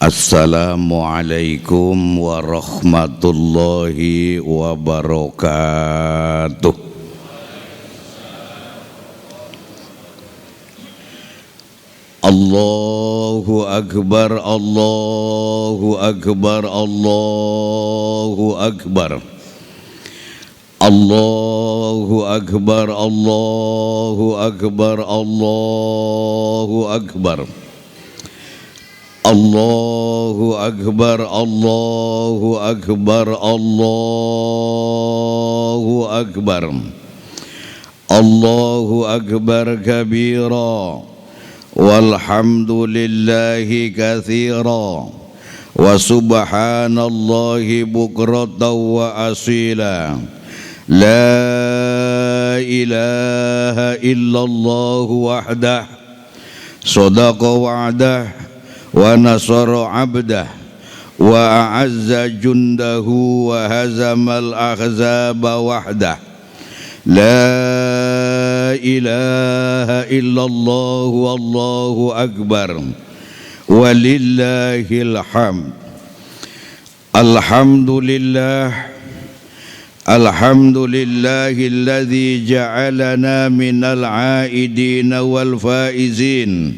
Assalamualaikum warahmatullahi wabarakatuh. Allahu Akbar, Allahu Akbar, Allahu Akbar. Allahu Akbar, Allahu Akbar, Allahu Akbar. Allahu Akbar, Allahu Akbar, Allahu Akbar. Allahu Akbar kabira, walhamdulillahi katsira, wa subhanallahi bukratan wa asila. La ilaha illallah wahdah, sadaqa wa'dah, wa nasara abdah, wa a'azza jundahu, wa hazamal ahzaba wahdah. La ilaha illallah wallahu akbar, walillahil hamd. Alhamdulillah, alhamdulillahilladzi ja'alana minal 'aidin wal faizin.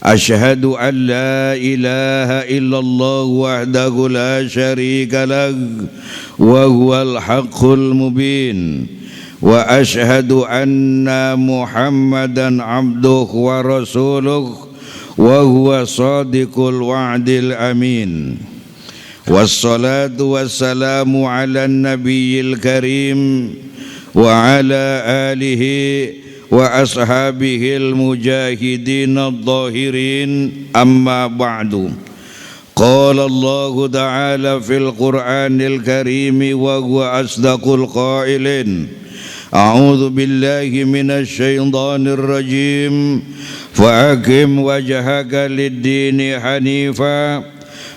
Asyhadu an la ilaha illallah wahdahu la syarika lahu wa huwal haqqul mubin, wa asyhadu anna Muhammadan abduhu wa rasuluhu wa huwa shadiqul wa'dil amin. Wassalatu wassalamu ala nabiyil karim wa ala alihi wa ashabihil mujahidin adh-dhahirin, amma ba'du. Qala Allahu ta'ala fil Qur'anil karim wa huwa asdaqul qailin. A'udzu billahi minasy syaithanir rajim. Fa'aqim wajhaka lid-dini hanifa,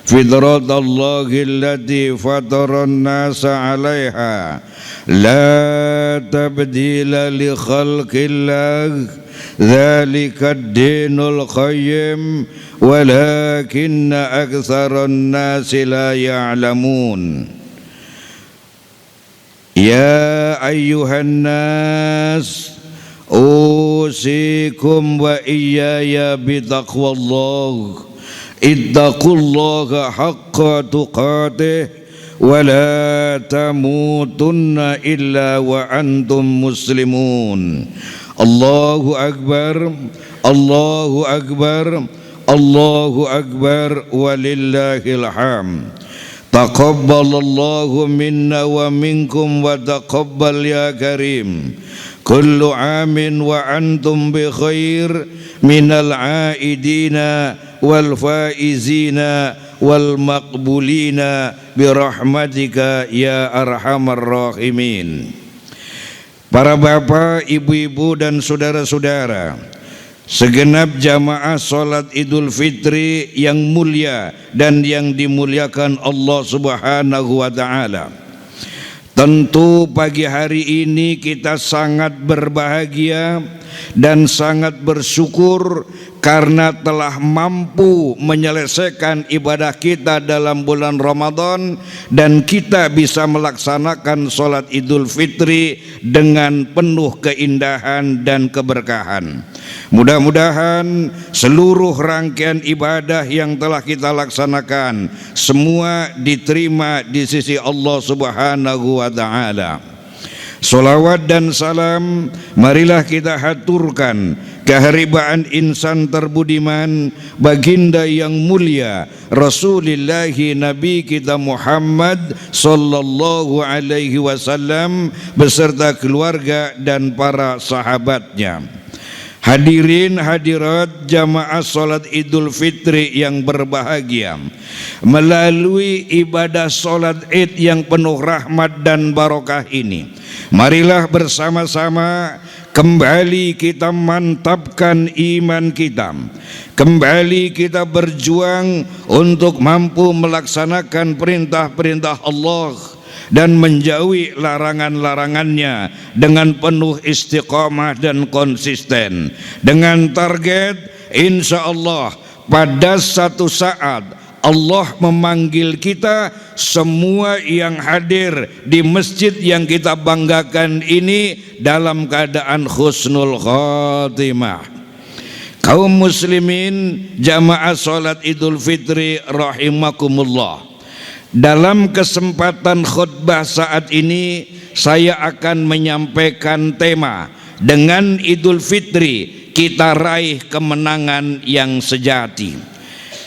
fitratallahi allati fataran nasa 'alaiha, la tabdila li khalqillah, dzalika ad-dinul qayyim, walakinna aktsaran nasi la ya'lamun. Ya ayyuhan nas, usikum wa iyaya bitaqwallah. Ittaqullaha haqqa tuqatih, wa la tamutunna illa wa antum muslimun. Allahu Akbar, Allahu Akbar, Allahu Akbar, walillahil hamd. Taqabbalallahu minna wa minkum wa taqabbal ya karim. Kullu amin wa antum bi khair, minal aidina wal faizina wal maqbulina birahmatika ya arhamar rahimin. Para bapak, ibu-ibu dan saudara-saudara, segenap jamaah salat Idul Fitri yang mulia dan yang dimuliakan Allah Subhanahu wa taala. Tentu pagi hari ini kita sangat berbahagia dan sangat bersyukur karena telah mampu menyelesaikan ibadah kita dalam bulan Ramadan dan kita bisa melaksanakan sholat Idul Fitri dengan penuh keindahan dan keberkahan. Mudah-mudahan seluruh rangkaian ibadah yang telah kita laksanakan semua diterima di sisi Allah Subhanahu wa ta'ala. Salawat dan salam marilah kita haturkan keharibaan insan terbudiman, baginda yang mulia Rasulullah Nabi kita Muhammad sallallahu alaihi wasallam beserta keluarga dan para sahabatnya. Hadirin hadirat jamaah salat Idul Fitri yang berbahagia, melalui ibadah salat Id yang penuh rahmat dan barokah ini, marilah bersama-sama kembali kita mantapkan iman kita, kembali kita berjuang untuk mampu melaksanakan perintah-perintah Allah dan menjauhi larangan-larangannya dengan penuh istiqamah dan konsisten, dengan target insya Allah pada satu saat Allah memanggil kita semua yang hadir di masjid yang kita banggakan ini dalam keadaan husnul khotimah. Kaum muslimin jamaah salat Idul Fitri rahimakumullah. Dalam kesempatan khutbah saat ini saya akan menyampaikan tema dengan Idul Fitri kita raih kemenangan yang sejati.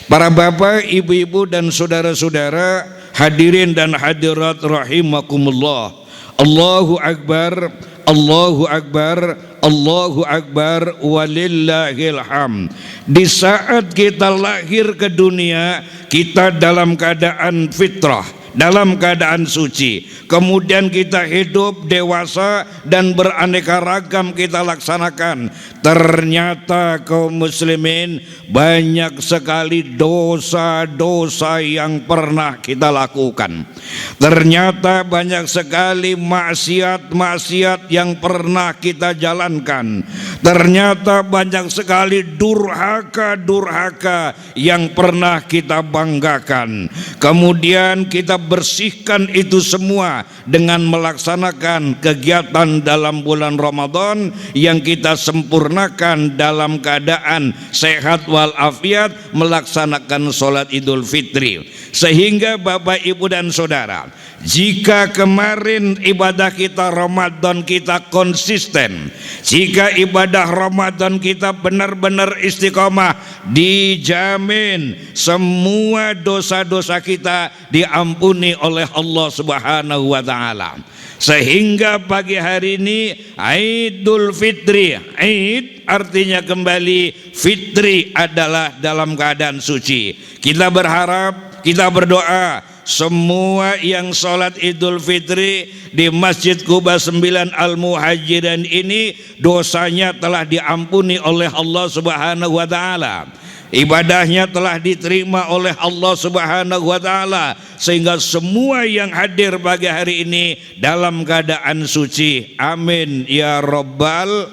Para bapak, ibu-ibu dan saudara-saudara, hadirin dan hadirat rahimakumullah. Allahu Akbar, Allahu Akbar, Allahu Akbar, walillahil hamd. Di saat kita lahir ke dunia, kita dalam keadaan fitrah, dalam keadaan suci. Kemudian kita hidup dewasa dan beraneka ragam kita laksanakan. Ternyata kaum muslimin banyak sekali dosa-dosa yang pernah kita lakukan. Ternyata banyak sekali maksiat-maksiat yang pernah kita jalankan. Ternyata banyak sekali durhaka-durhaka yang pernah kita banggakan. Kemudian kita bersihkan itu semua dengan melaksanakan kegiatan dalam bulan Ramadan yang kita sempurnakan dalam keadaan sehat walafiat, melaksanakan sholat Idul Fitri. Sehingga Bapak, Ibu dan Saudara, jika kemarin ibadah kita Ramadan kita konsisten, jika ibadah Ramadan kita benar-benar istiqomah, dijamin semua dosa-dosa kita diampuni oleh Allah Subhanahu wa taala. Sehingga pagi hari ini Idul Fitri, Id artinya kembali, Fitri adalah dalam keadaan suci. Kita berharap, kita berdoa, semua yang sholat Idul Fitri di Masjid Quba 9 Al-Muhajirin ini dosanya telah diampuni oleh Allah Subhanahu wa taala. Ibadahnya telah diterima oleh Allah Subhanahu wa taala, sehingga semua yang hadir pagi hari ini dalam keadaan suci. Amin ya rabbal.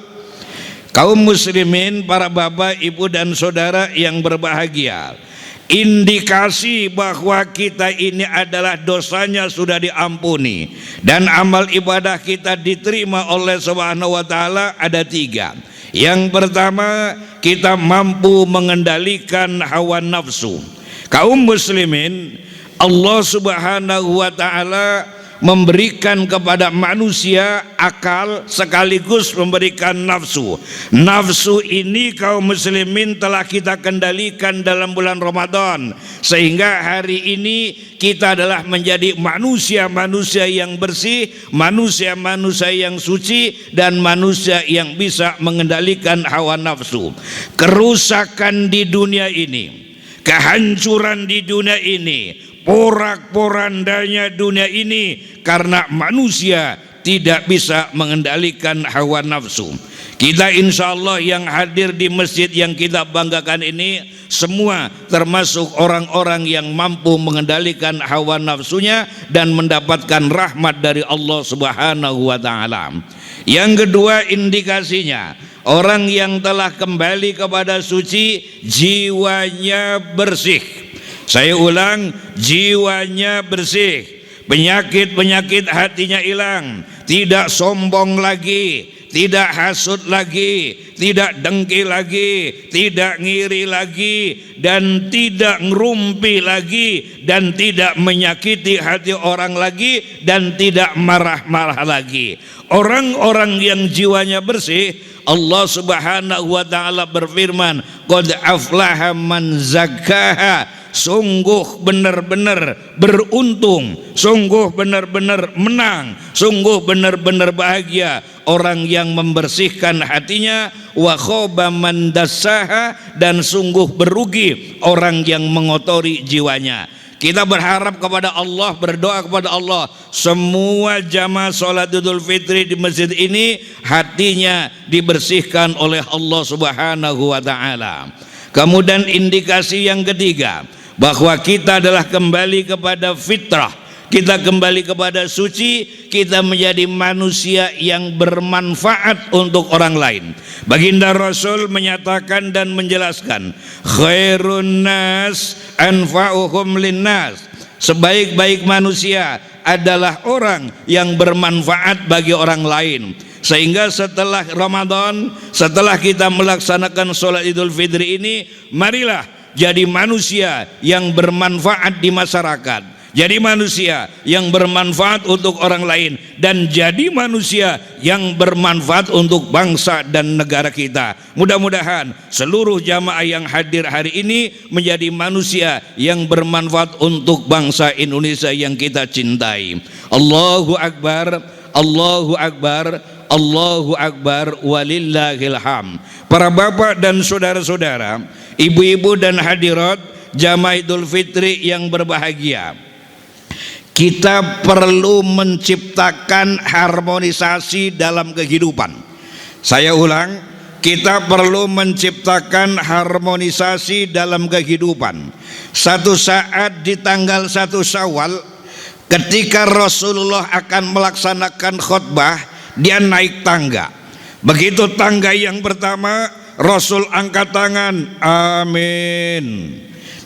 Kaum muslimin, para bapak, ibu dan saudara yang berbahagia, indikasi bahwa kita ini adalah dosanya sudah diampuni dan amal ibadah kita diterima oleh Subhanahu wa taala ada 3. Yang pertama, kita mampu mengendalikan hawa nafsu. Kaum muslimin, Allah Subhanahu wa taala memberikan kepada manusia akal sekaligus memberikan nafsu. Nafsu ini kaum muslimin telah kita kendalikan dalam bulan Ramadan, sehingga hari ini kita adalah menjadi manusia-manusia yang bersih, manusia-manusia yang suci, dan manusia yang bisa mengendalikan hawa nafsu. Kerusakan di dunia ini, kehancuran di dunia ini, porak-porandanya dunia ini karena manusia tidak bisa mengendalikan hawa nafsu. Kita insya Allah yang hadir di masjid yang kita banggakan ini semua termasuk orang-orang yang mampu mengendalikan hawa nafsunya dan mendapatkan rahmat dari Allah Subhanahu wa taala. Yang kedua, indikasinya orang yang telah kembali kepada suci, jiwanya bersih. Saya ulang, jiwanya bersih, penyakit-penyakit hatinya hilang, tidak sombong lagi, tidak hasut lagi, tidak dengki lagi, tidak ngiri lagi, dan tidak ngerumpi lagi, dan tidak menyakiti hati orang lagi, dan tidak marah-marah lagi. Orang-orang yang jiwanya bersih, Allah Subhanahu wa taala berfirman, qad aflaha man zakkaha. Sungguh benar-benar beruntung, sungguh benar-benar menang, sungguh benar-benar bahagia orang yang membersihkan hatinya. Wa khaba man dassaha, dan sungguh berugi orang yang mengotori jiwanya. Kita berharap kepada Allah, berdoa kepada Allah, semua jamaah sholat Idul Fitri di masjid ini hatinya dibersihkan oleh Allah Subhanahu wa taala. Kemudian indikasi yang ketiga, bahwa kita adalah kembali kepada fitrah, kita kembali kepada suci, kita menjadi manusia yang bermanfaat untuk orang lain. Baginda Rasul menyatakan dan menjelaskan, khairun nas anfa'uhum linnas, sebaik-baik manusia adalah orang yang bermanfaat bagi orang lain. Sehingga setelah Ramadan, setelah kita melaksanakan sholat Idul Fitri ini, marilah jadi manusia yang bermanfaat di masyarakat, jadi manusia yang bermanfaat untuk orang lain, dan jadi manusia yang bermanfaat untuk bangsa dan negara kita. Mudah-mudahan seluruh jamaah yang hadir hari ini menjadi manusia yang bermanfaat untuk bangsa Indonesia yang kita cintai. Allahu Akbar, Allahu Akbar, Allahu Akbar, walillahil hamd. Para bapak dan saudara-saudara, ibu-ibu dan hadirat jamaah Idul Fitri yang berbahagia, kita perlu menciptakan harmonisasi dalam kehidupan. Saya ulang, kita perlu menciptakan harmonisasi dalam kehidupan. Satu saat di tanggal 1 Syawal, ketika Rasulullah akan melaksanakan khutbah, dia naik tangga. Begitu tangga yang pertama, Rasul angkat tangan, amin.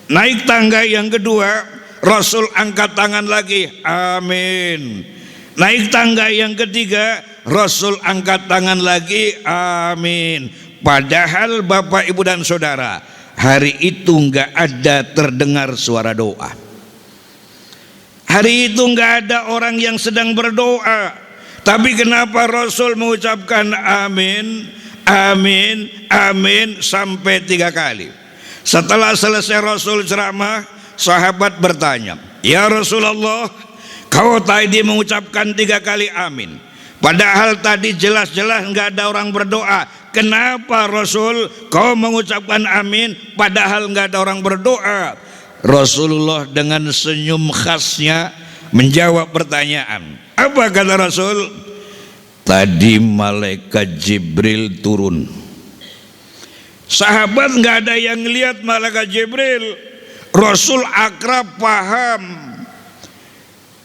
Naik tangga yang kedua, Rasul angkat tangan lagi, amin. Naik tangga yang ketiga, Rasul angkat tangan lagi, amin. Padahal Bapak, Ibu dan Saudara, hari itu nggak ada terdengar suara doa. Hari itu nggak ada orang yang sedang berdoa. Tapi kenapa Rasul mengucapkan amin, amin, amin sampai 3 kali? Setelah selesai Rasul ceramah, sahabat bertanya, ya Rasulullah, kau tadi mengucapkan 3 kali amin, padahal tadi jelas-jelas nggak ada orang berdoa. Kenapa Rasul kau mengucapkan amin padahal nggak ada orang berdoa? Rasulullah dengan senyum khasnya menjawab pertanyaan. Apa kata Rasul? Tadi malaikat Jibril turun. Sahabat nggak ada yang lihat malaikat Jibril. Rasul akrab, paham.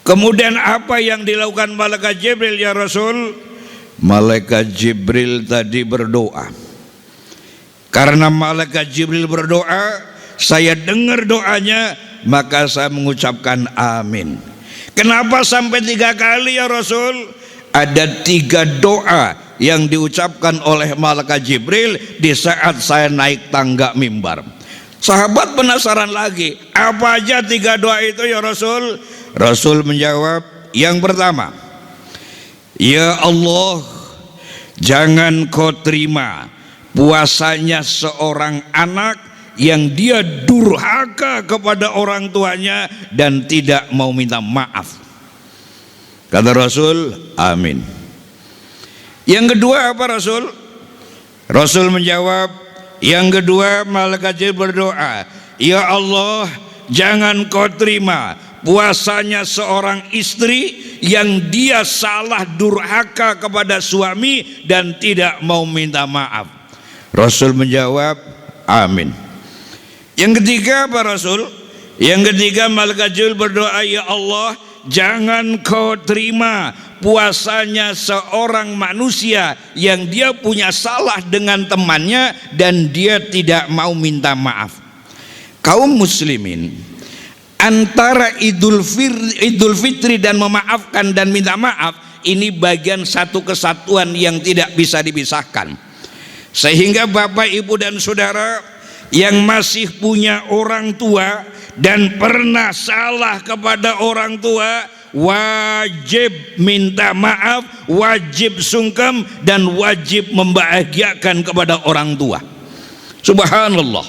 Kemudian apa yang dilakukan malaikat Jibril ya Rasul? Malaikat Jibril tadi berdoa. Karena malaikat Jibril berdoa, saya dengar doanya, maka saya mengucapkan amin. Kenapa sampai 3 kali ya Rasul? Ada 3 doa yang diucapkan oleh malaikat Jibril di saat saya naik tangga mimbar. Sahabat penasaran lagi, apa aja 3 doa itu ya Rasul? Rasul menjawab, yang pertama, ya Allah, jangan kau terima puasanya seorang anak yang dia durhaka kepada orang tuanya dan tidak mau minta maaf. Kata Rasul, amin. Yang kedua apa Rasul? Rasul menjawab, yang kedua malaikat Jibril berdoa, ya Allah, jangan kau terima puasanya seorang istri yang dia salah durhaka kepada suami dan tidak mau minta maaf. Rasul menjawab, amin. Yang ketiga apa Rasul? Yang ketiga malaikat Jibril berdoa, ya Allah, jangan kau terima puasanya seorang manusia yang dia punya salah dengan temannya dan dia tidak mau minta maaf. Kaum muslimin, antara Idul Fitri dan memaafkan dan minta maaf, ini bagian satu kesatuan yang tidak bisa dipisahkan. Sehingga Bapak, Ibu dan Saudara yang masih punya orang tua dan pernah salah kepada orang tua, wajib minta maaf, wajib sungkem, dan wajib membahagiakan kepada orang tua. Subhanallah,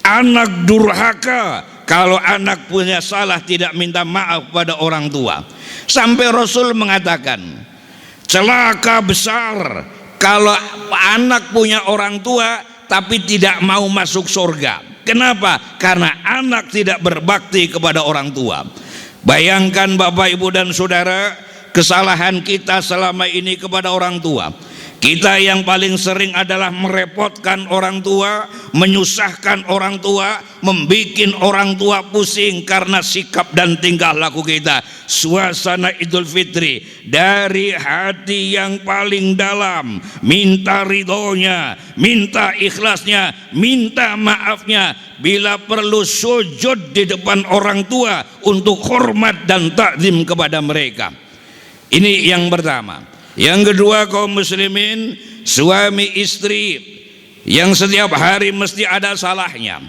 anak durhaka kalau anak punya salah tidak minta maaf pada orang tua. Sampai Rasul mengatakan, celaka besar kalau anak punya orang tua tapi tidak mau masuk surga. Kenapa? Karena anak tidak berbakti kepada orang tua. Bayangkan Bapak, Ibu dan Saudara, kesalahan kita selama ini kepada orang tua. Kita yang paling sering adalah merepotkan orang tua, menyusahkan orang tua, membikin orang tua pusing karena sikap dan tingkah laku kita. Suasana Idul Fitri dari hati yang paling dalam, minta ridhonya, minta ikhlasnya, minta maafnya, bila perlu sujud di depan orang tua untuk hormat dan takzim kepada mereka. Ini yang pertama. Yang kedua, kaum muslimin, suami istri yang setiap hari mesti ada salahnya.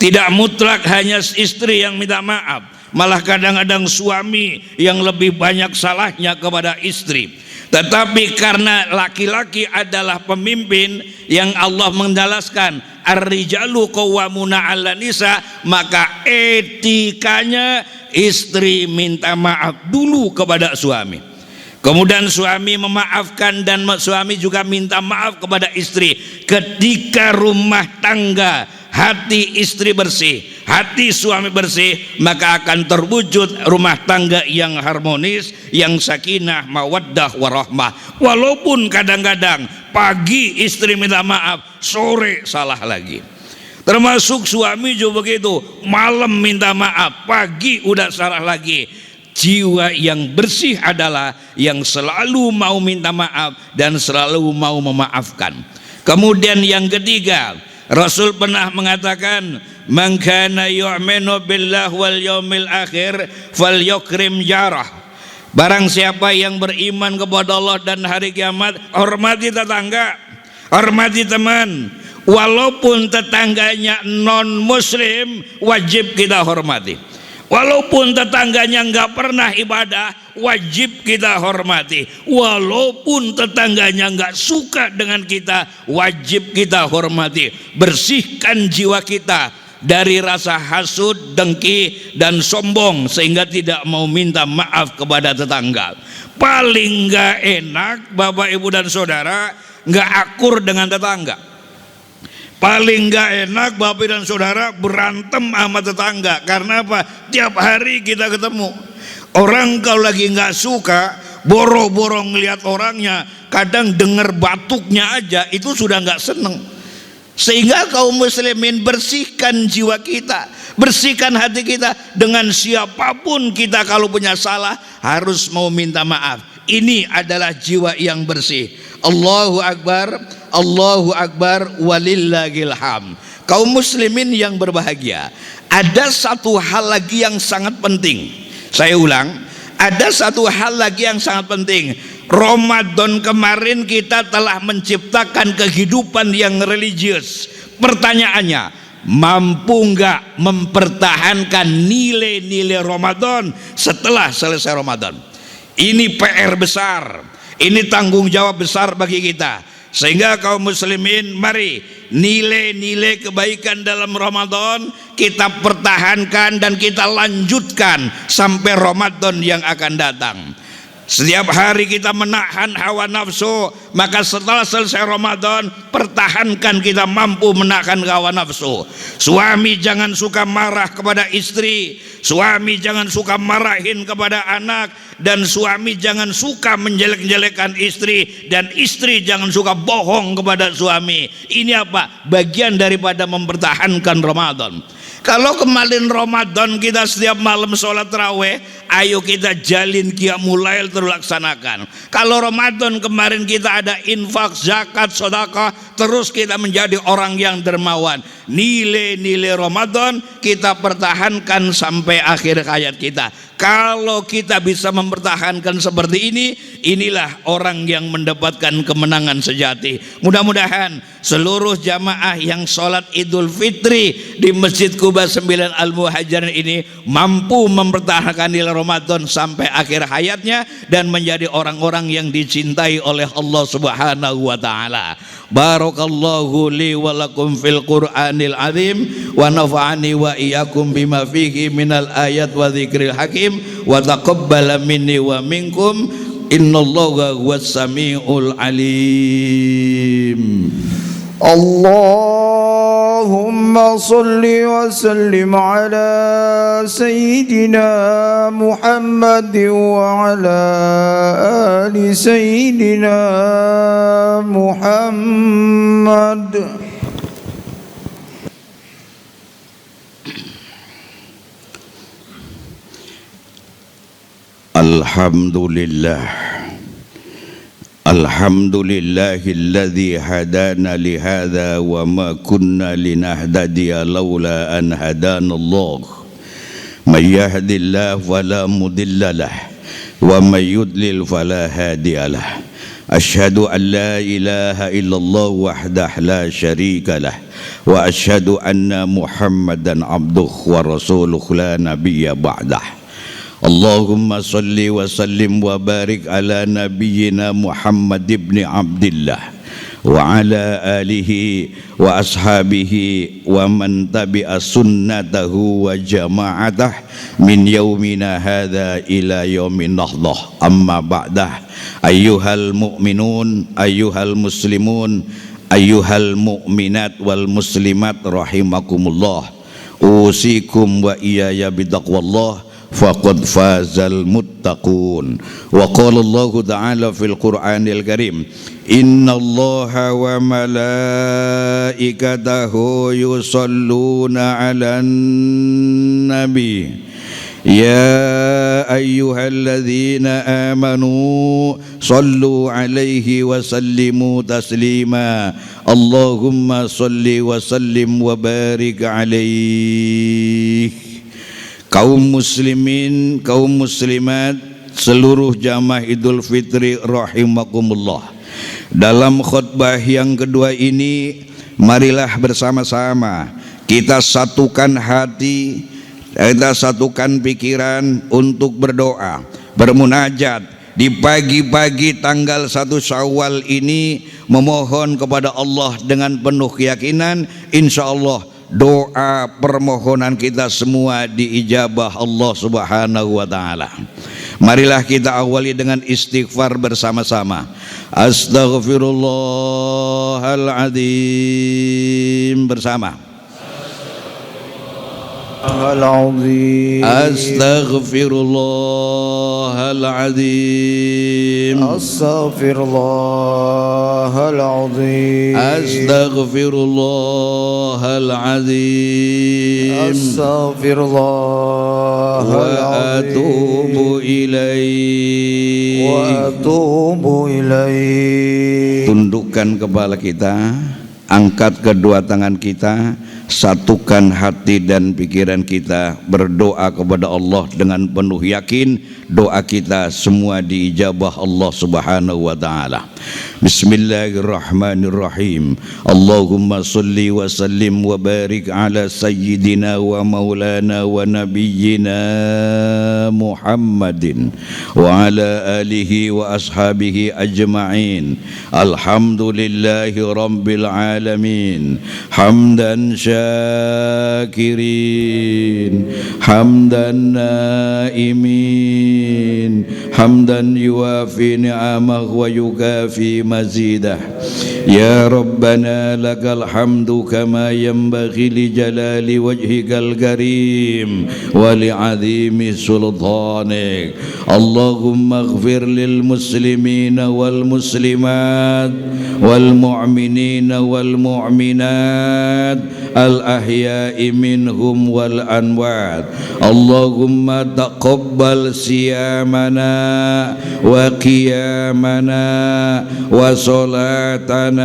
Tidak mutlak hanya istri yang minta maaf, malah kadang-kadang suami yang lebih banyak salahnya kepada istri. Tetapi karena laki-laki adalah pemimpin yang Allah menjelaskan ar-rijalu qawwamuna 'alan nisa, maka etikanya istri minta maaf dulu kepada suami. Kemudian suami memaafkan dan suami juga minta maaf kepada istri. Ketika rumah tangga hati istri bersih, hati suami bersih, maka akan terwujud rumah tangga yang harmonis, yang sakinah, mawaddah, warahmah. Walaupun kadang-kadang pagi istri minta maaf, sore salah lagi. Termasuk suami juga begitu, malam minta maaf, pagi udah salah lagi. Jiwa yang bersih adalah yang selalu mau minta maaf dan selalu mau memaafkan. Kemudian yang ketiga, Rasul pernah mengatakan, man kana yu'minu billah wal yaumil akhir falyukrim jarah. Barang siapa yang beriman kepada Allah dan hari kiamat, hormati tetangga, hormati teman. Walaupun tetangganya non muslim, wajib kita hormati. Walaupun tetangganya nggak pernah ibadah, wajib kita hormati. Walaupun tetangganya nggak suka dengan kita, wajib kita hormati. Bersihkan jiwa kita dari rasa hasud, dengki, dan sombong, sehingga tidak mau minta maaf kepada tetangga. Paling nggak enak Bapak Ibu dan Saudara nggak akur dengan tetangga. Paling gak enak Bapak dan Saudara berantem sama tetangga. Karena apa? Tiap hari kita ketemu. Orang kalau lagi gak suka, boro-boro ngelihat orangnya, kadang dengar batuknya aja itu sudah gak seneng. Sehingga kaum muslimin, bersihkan jiwa kita, bersihkan hati kita. Dengan siapapun kita kalau punya salah, harus mau minta maaf. Ini adalah jiwa yang bersih. Allahu Akbar, Allahu Akbar, walillahil hamd. Kaum muslimin yang berbahagia, ada satu hal lagi yang sangat penting. Saya ulang, ada satu hal lagi yang sangat penting. Ramadan kemarin kita telah menciptakan kehidupan yang religius. Pertanyaannya, mampu nggak mempertahankan nilai-nilai Ramadan setelah selesai Ramadan? Ini PR besar, ini tanggung jawab besar bagi kita. Sehingga kaum muslimin, mari nilai-nilai kebaikan dalam Ramadan kita pertahankan dan kita lanjutkan sampai Ramadan yang akan datang. Setiap hari kita menahan hawa nafsu, maka setelah selesai Ramadan, pertahankan kita mampu menahan hawa nafsu. Suami jangan suka marah kepada istri, suami jangan suka marahin kepada anak, dan suami jangan suka menjelek-jelekan istri, dan istri jangan suka bohong kepada suami. Ini apa? Bagian daripada mempertahankan Ramadan. Kalau kemarin Ramadan kita setiap malam sholat tarawih, ayo kita jalin qiyamul lail terlaksanakan. Kalau Ramadan kemarin kita ada infak, zakat, sedekah, terus kita menjadi orang yang dermawan. Nilai-nilai Ramadan kita pertahankan sampai akhir hayat kita. Kalau kita bisa mempertahankan seperti ini, inilah orang yang mendapatkan kemenangan sejati. Mudah-mudahan seluruh jamaah yang sholat Idul Fitri di Masjid Quba 9 Al-Muhajirin ini mampu mempertahankan nilai Ramadan sampai akhir hayatnya dan menjadi orang-orang yang dicintai oleh Allah Subhanahu wa taala. Barakallahu li wa lakum fil Qur'anil azim wa nafa'ani wa iyyakum bima fihi minal ayat wa dzikril hakim wa taqabbala minni wa minkum innallaha huwas samiul alim. اللهم صل وسلم على سيدنا محمد وعلى آل سيدنا محمد. Alhamdulillahilladzi hadana lihadza wa ma kunna linahtadiya laula an hadanallah. May yahdihillahu fala mudhillalah wa may yudlil fala hadiyalah. Asyhadu an la ilaha illallah wahdahu la syarikalah wa asyhadu anna Muhammadan abduhu wa rasuluhu la nabiyya ba'dah. Allahumma salli wa sallim wa barik ala nabiyyina Muhammad ibn Abdillah wa ala alihi wa ashabihi wa man tabi'a sunnatahu wa jama'atah min yaumina hadha ila yaumin nahdah. Amma ba'dah. Ayyuhal mu'minun, ayyuhal muslimun, ayyuhal mu'minat wal muslimat rahimakumullah. Usikum wa iyaya bitaqwallah faqad fazal muttaqun. Wa qala Allah ta'ala fil Qur'anil Karim, innallaha wa malaikatahu yusalluna 'alan nabi ya ayyuhalladzina amanu sallu 'alaihi wa sallimu taslima. Allahumma salli wa sallim wa barik 'alaihi. Kaum muslimin, kaum muslimat, seluruh jamaah Idul Fitri rahimakumullah. Dalam khutbah yang kedua ini, marilah bersama-sama kita satukan hati, kita satukan pikiran untuk berdoa, bermunajat di pagi-pagi tanggal 1 Syawal ini, memohon kepada Allah dengan penuh keyakinan, insya Allah doa permohonan kita semua diijabah Allah Subhanahu wa taala. Marilah kita awali dengan istighfar bersama-sama. Astaghfirullahaladzim bersama. Astaghfirullahaladzim. Astaghfirullahaladzim. Astaghfirullahaladzim. Astaghfirullahaladzim. Wa atubu ilaihi. Wa atubu ilaihi. Tundukkan kepala kita, angkat kedua tangan kita, satukan hati dan pikiran kita, berdoa kepada Allah dengan penuh yakin. Doa kita semua diijabah Allah Subhanahu wa taala. Bismillahirrahmanirrahim. Allahumma salli wa sallim wa barik ala sayyidina wa maulana wa nabiyyina Muhammadin wa ala alihi wa ashabihi ajma'in. Alhamdulillahi rabbil alamin. Hamdan syakirin, hamdan naimin, hamdan yuafi ni'amah wa yukafi mazidah. Ya Rabbana lakal hamdu kama yanbaghi li jalali wajhikal karim wa li azimi sultanik. Allahumma ighfir lil muslimina wal muslimat wal mu'minina wal mu'minat al ahya'i minhum wal anwat. Allahumma taqabbal siyamana wa qiyamana wa salatana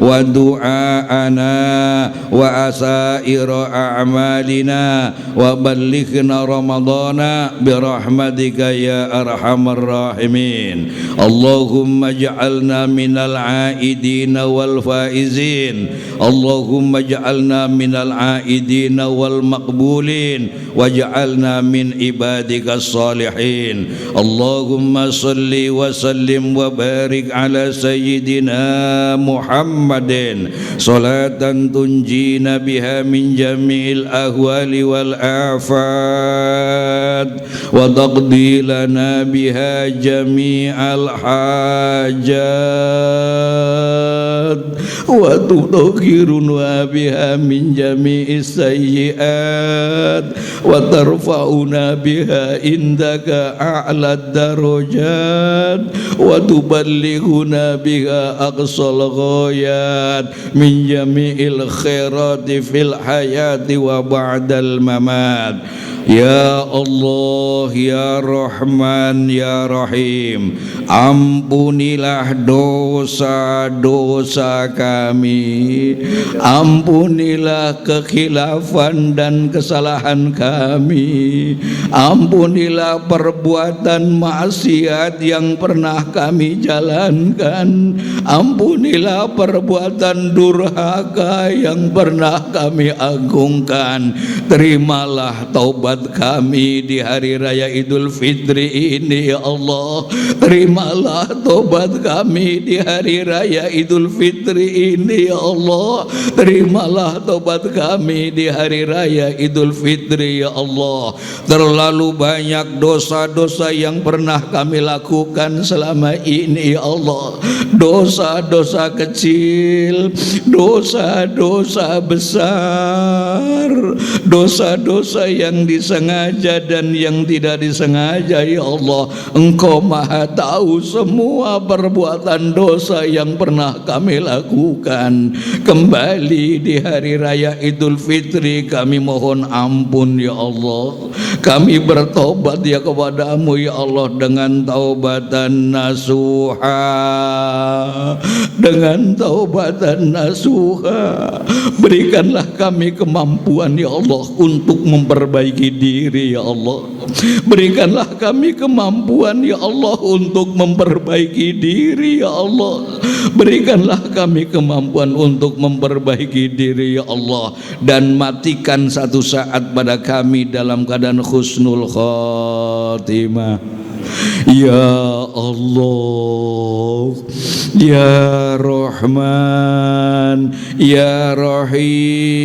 wa du'aana wa asaira a'malina wa ballighna ramadana birahmatika ya arhamar rahimin. Allahumma ja'alna minal aidina wal faizin. Allahumma ja'alna minal aidina wal maqbulin waj'alna min ibadika salihin. Allahumma salli wa sallim wa barik ala sayyidina Muhammadin salatan tunjina biha min jami'il ahwali wal afat wa taqdi lana biha jami'al hajat. wa tutahhiruna biha min jami'is sayyi'at wa tarfa'una biha indaka a'lad darajat wa tuballighuna biha aqsal ghayat min jami'il khairati fil hayati wa ba'dal mamat. Ya Allah, ya Rahman, ya Rahim, ampunilah dosa-dosa kami, ampunilah kekhilafan dan kesalahan kami, ampunilah perbuatan maksiat yang pernah kami jalankan, ampunilah perbuatan durhaka yang pernah kami agungkan. Terimalah taubat kami di hari raya Idul Fitri ini ya Allah. Terimalah taubat kami di hari raya Idul Fitri ini ya Allah. Terimalah taubat kami di hari raya Idul Fitri ya Allah. Terlalu banyak dosa-dosa yang pernah kami lakukan selama ini ya Allah. Dosa-dosa kecil, dosa-dosa besar, dosa-dosa yang disengaja dan yang tidak disengaja ya Allah. Engkau Maha tahu semua perbuatan dosa yang pernah kami lakukan. Kembali di hari raya Idul Fitri kami mohon ampun ya Allah. Kami bertobat ya kepadamu ya Allah dengan taubatan nasuha, dengan taubatan nasuha. Berikanlah kami kemampuan ya Allah untuk memperbaiki diri ya Allah. Berikanlah kami kemampuan ya Allah untuk memperbaiki diri ya Allah. Berikanlah kami kemampuan untuk memperbaiki diri ya Allah. Dan matikan satu saat pada kami dalam keadaan husnul khatimah. Ya Allah, Ya Rahman, Ya Rahim,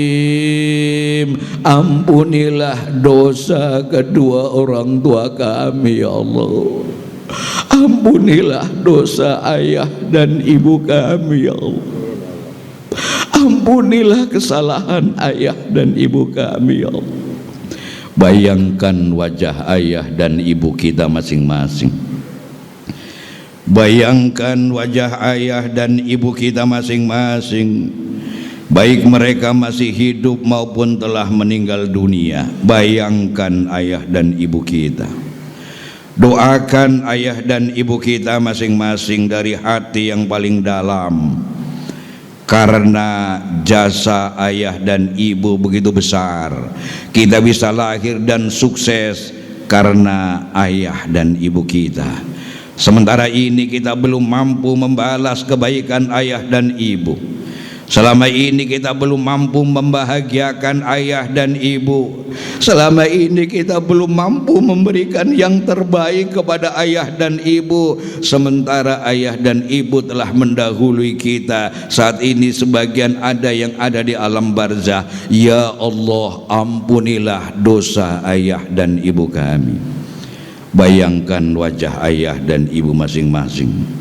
ampunilah dosa kedua orang tua kami ya Allah. Ampunilah dosa ayah dan ibu kami ya Allah. Ampunilah kesalahan ayah dan ibu kami ya Allah. Bayangkan wajah ayah dan ibu kita masing-masing. Bayangkan wajah ayah dan ibu kita masing-masing, baik mereka masih hidup maupun telah meninggal dunia. Bayangkan ayah dan ibu kita. Doakan ayah dan ibu kita masing-masing dari hati yang paling dalam. Karena jasa ayah dan ibu begitu besar, kita bisa lahir dan sukses karena ayah dan ibu kita. Sementara ini kita belum mampu membalas kebaikan ayah dan ibu. Selama ini kita belum mampu membahagiakan ayah dan ibu. Selama ini kita belum mampu memberikan yang terbaik kepada ayah dan ibu. Sementara ayah dan ibu telah mendahului kita. Saat ini sebagian ada yang ada di alam barzah. Ya Allah, ampunilah dosa ayah dan ibu kami. Bayangkan wajah ayah dan ibu masing-masing.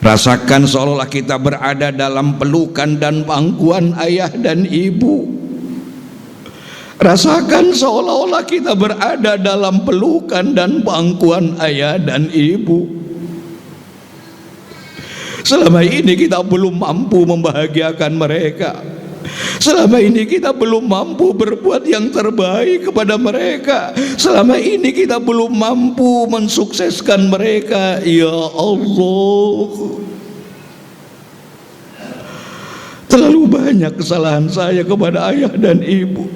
Rasakan seolah kita berada dalam pelukan dan pangkuan ayah dan ibu. Rasakan seolah-olah kita berada dalam pelukan dan pangkuan ayah dan ibu. Selama ini kita belum mampu membahagiakan mereka. Selama ini kita belum mampu berbuat yang terbaik kepada mereka. Selama ini kita belum mampu mensukseskan mereka. Ya Allah, terlalu banyak kesalahan saya kepada ayah dan ibu.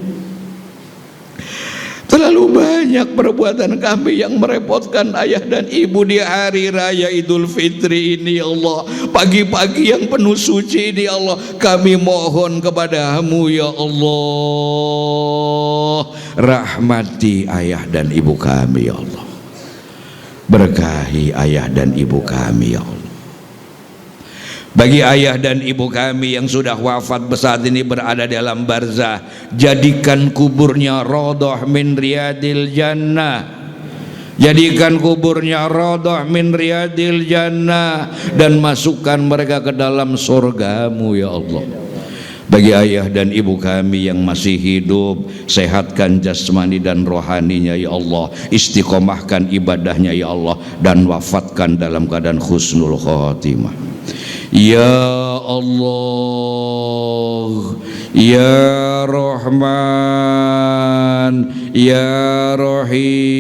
Terlalu banyak perbuatan kami yang merepotkan ayah dan ibu di hari raya Idul Fitri ini ya Allah. Pagi-pagi yang penuh suci ini ya Allah, kami mohon kepadamu ya Allah, rahmati ayah dan ibu kami ya Allah. Berkahi ayah dan ibu kami ya Allah. Bagi ayah dan ibu kami yang sudah wafat saat ini berada dalam barzah, jadikan kuburnya raudhah min riyadil jannah. Jadikan kuburnya raudhah min riyadil jannah, dan masukkan mereka ke dalam surgamu ya Allah. Bagi ayah dan ibu kami yang masih hidup, sehatkan jasmani dan rohaninya ya Allah, istiqomahkan ibadahnya ya Allah, dan wafatkan dalam keadaan husnul khotimah ya Allah. Ya Rahman Ya Rahim.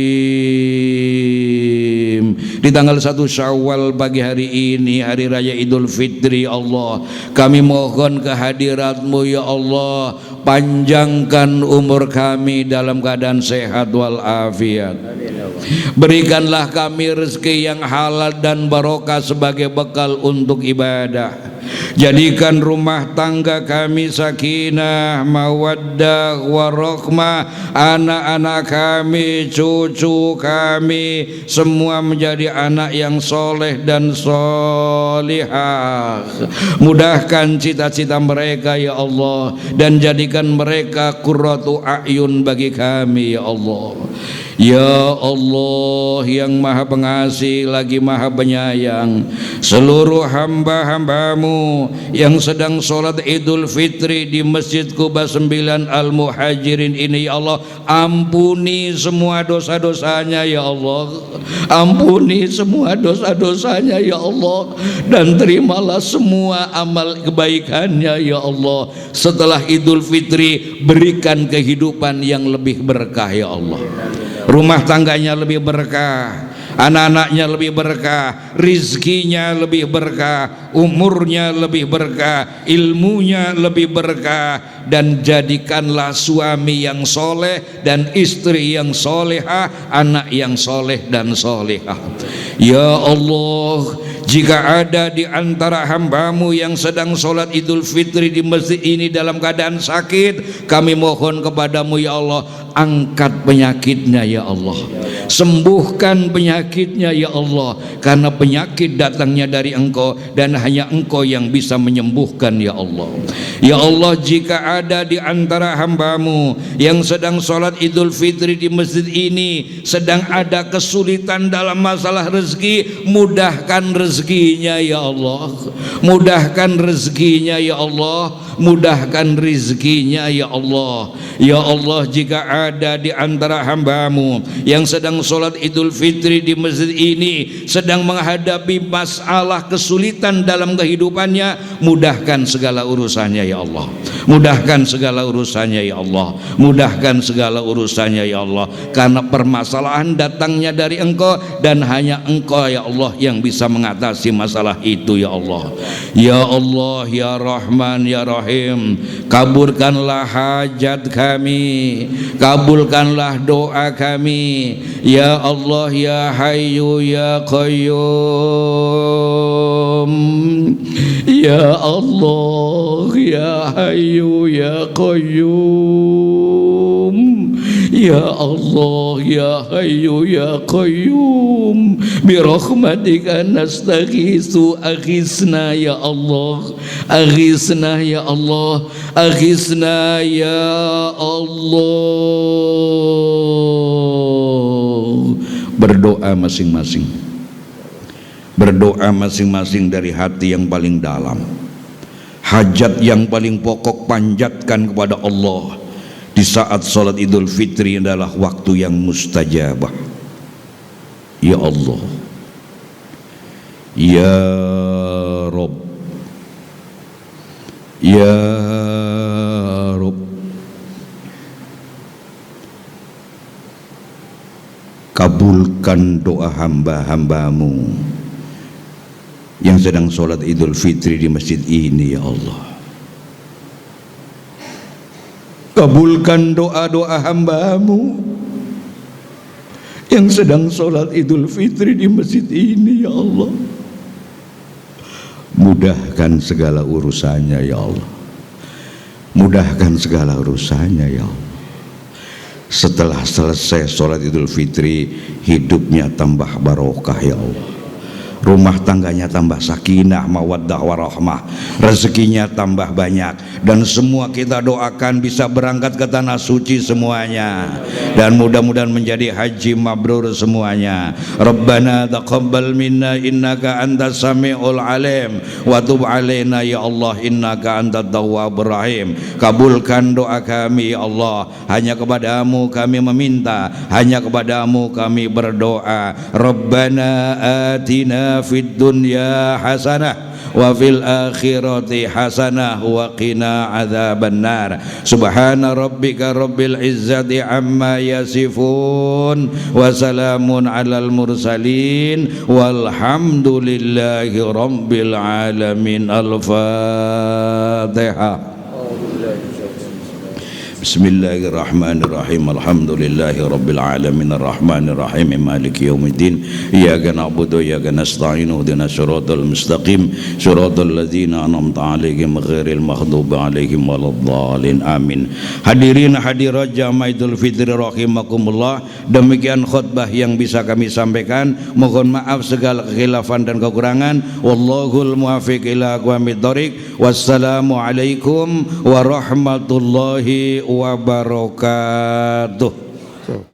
Di tanggal 1 Syawal pagi hari ini, hari raya Idul Fitri, Allah, kami mohon kehadirat-Mu ya Allah, panjangkan umur kami dalam keadaan sehat walafiat. Berikanlah kami rezeki yang halal dan barokah sebagai bekal untuk ibadah. Jadikan rumah tangga kami sakinah, mawaddah, warahmah. Anak-anak kami, cucu kami, semua menjadi anak yang soleh dan solihah. Mudahkan cita-cita mereka ya Allah, dan jadikan mereka qurratu a'yun bagi kami ya Allah. Ya Allah yang maha pengasih lagi maha penyayang, seluruh hamba-hambamu yang sedang sholat Idul Fitri di Masjid Quba 9 Al-Muhajirin ini ya Allah, ampuni semua dosa-dosanya ya Allah, ampuni semua dosa-dosanya ya Allah, dan terimalah semua amal kebaikannya ya Allah. Setelah Idul Fitri, berikan kehidupan yang lebih berkah ya Allah. Rumah tangganya lebih berkah, anak-anaknya lebih berkah, rizkinya lebih berkah, umurnya lebih berkah, ilmunya lebih berkah, dan jadikanlah suami yang soleh dan istri yang solehah, anak yang soleh dan solehah. Ya Allah, jika ada di antara hambamu yang sedang sholat Idul Fitri di masjid ini dalam keadaan sakit, kami mohon kepadamu ya Allah, angkat penyakitnya ya Allah, sembuhkan penyakitnya ya Allah, karena penyakit datangnya dari Engkau dan hanya Engkau yang bisa menyembuhkan ya Allah. Ya Allah, jika ada di antara hambamu yang sedang sholat Idul Fitri di masjid ini sedang ada kesulitan dalam masalah rezeki, mudahkan rezekinya ya Allah, mudahkan rezekinya ya Allah, mudahkan rezekinya ya Allah. Ya Allah, jika ada di antara hambamu yang sedang sholat Idul Fitri di masjid ini sedang menghadapi masalah kesulitan dalam kehidupannya, mudahkan segala urusannya ya Allah, mudahkan segala urusannya ya Allah, mudahkan segala urusannya ya Allah, karena permasalahan datangnya dari Engkau dan hanya Engkau ya Allah yang bisa mengatasi masalah itu ya Allah. Ya Allah ya Rahman ya Rahim, kabulkanlah hajat kami, kabulkanlah doa kami ya Allah ya Hayyu ya Qayyum. Ya Allah ya Hayyu ya Qayyum. Ya Allah ya Hayyu ya Qayyum, birahmatika nastaghiitsu, aghisna ya Allah, aghisna ya Allah, aghisna ya Allah. Berdoa masing-masing, berdoa masing-masing dari hati yang paling dalam, hajat yang paling pokok panjatkan kepada Allah. Di saat sholat Idul Fitri adalah waktu yang mustajabah. Ya Allah, Ya Rabb, Ya Rabb, kabulkan doa hamba-hambamu yang sedang sholat Idul Fitri di masjid ini ya Allah. Kabulkan doa-doa hamba-Mu yang sedang sholat Idul Fitri di masjid ini ya Allah. Mudahkan segala urusannya ya Allah, mudahkan segala urusannya ya Allah. Setelah selesai sholat Idul Fitri, hidupnya tambah barokah ya Allah, rumah tangganya tambah sakinah, mawaddah, warahmah, rezekinya tambah banyak, dan semua kita doakan bisa berangkat ke tanah suci semuanya, dan mudah-mudahan menjadi haji mabrur semuanya. Rabbana taqabbal minna innaka antas samiul alim wa tub alaina ya Allah innaka antat tawwabur rahim. Kabulkan doa kami ya Allah, hanya kepadamu kami meminta, hanya kepadamu kami berdoa. Rabbana atina fid dunya hasanah wa fil akhirati hasanah wa qina adzabannar. Subhana rabbika rabbil izzati amma yasifun wa salamun alal mursalin walhamdulillahi rabbil alamin. Al-Fatihah. Bismillahirrahmanirrahim. Alhamdulillahi rabbil alamin arrahmanir rahim maliki yaumiddin. Iyyaka na'budu wa iyyaka nasta'in. Ihdinas siratal mustaqim siratal ladzina an'amta 'alaihim ghairil maghdubi 'alaihim waladdallin. Amin. Hadirin hadirat jamaah Idul Fitri rahimakumullah, demikian khutbah yang bisa kami sampaikan. Mohon maaf segala kekhilafan dan kekurangan. Wallahul muwaffiq ila aqwamit thoriq. Wassalamualaikum warahmatullahi wabarakatuh.